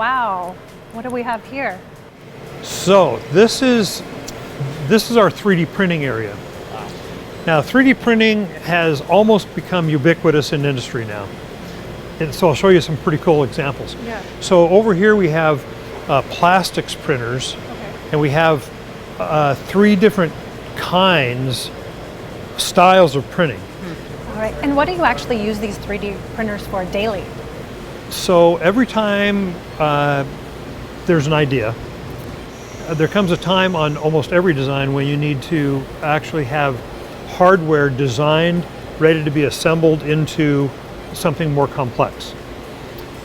wow. What do we have here? So this is our 3D printing area. Now 3D printing has almost become ubiquitous in industry now. And so I'll show you some pretty cool examples. Yeah. So over here we have plastics printers, and we have 3 different styles of printing. All right, and what do you actually use these 3D printers for daily? So every time there's an idea, there comes a time on almost every design when you need to actually have hardware designed, ready to be assembled into something more complex.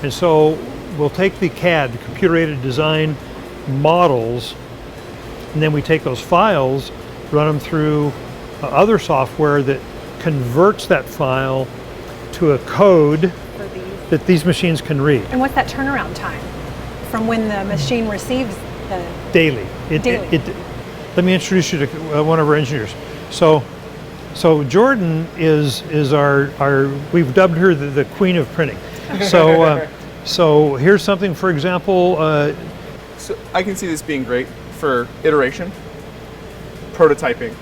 And so we'll take the CAD, the computer-aided design models, and then we take those files, run them through other software that converts that file to a code that these machines can read. And what's that turnaround time from when the machine receives the... Daily. Let me introduce you to one of our engineers. So Jordan is our we've dubbed her the queen of printing. So here's something, for example. So I can see this being great for iteration, prototyping.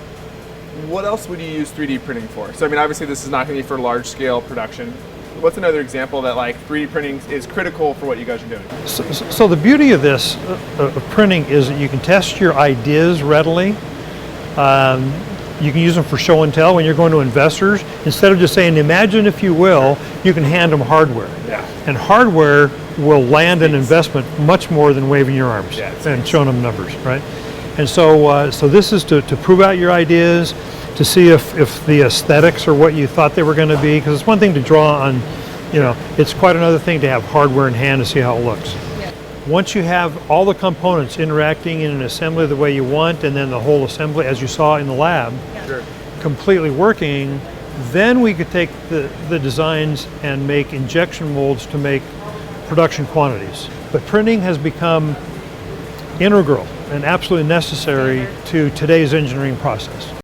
What else would you use 3D printing for? So I mean, obviously this is not going to be for large scale production. What's another example that like 3D printing is critical for what you guys are doing? So the beauty of this of printing is that you can test your ideas readily. You can use them for show and tell when you're going to investors. Instead of just saying, imagine if you will, you can hand them hardware. Yeah. And hardware will land an investment much more than waving your arms and showing them numbers, right? And so this is to prove out your ideas, to see if the aesthetics are what you thought they were going to be, because it's one thing to draw on, it's quite another thing to have hardware in hand to see how it looks. Yeah. Once you have all the components interacting in an assembly the way you want, and then the whole assembly, as you saw in the lab, completely working, then we could take the designs and make injection molds to make production quantities. But printing has become integral and absolutely necessary to today's engineering process.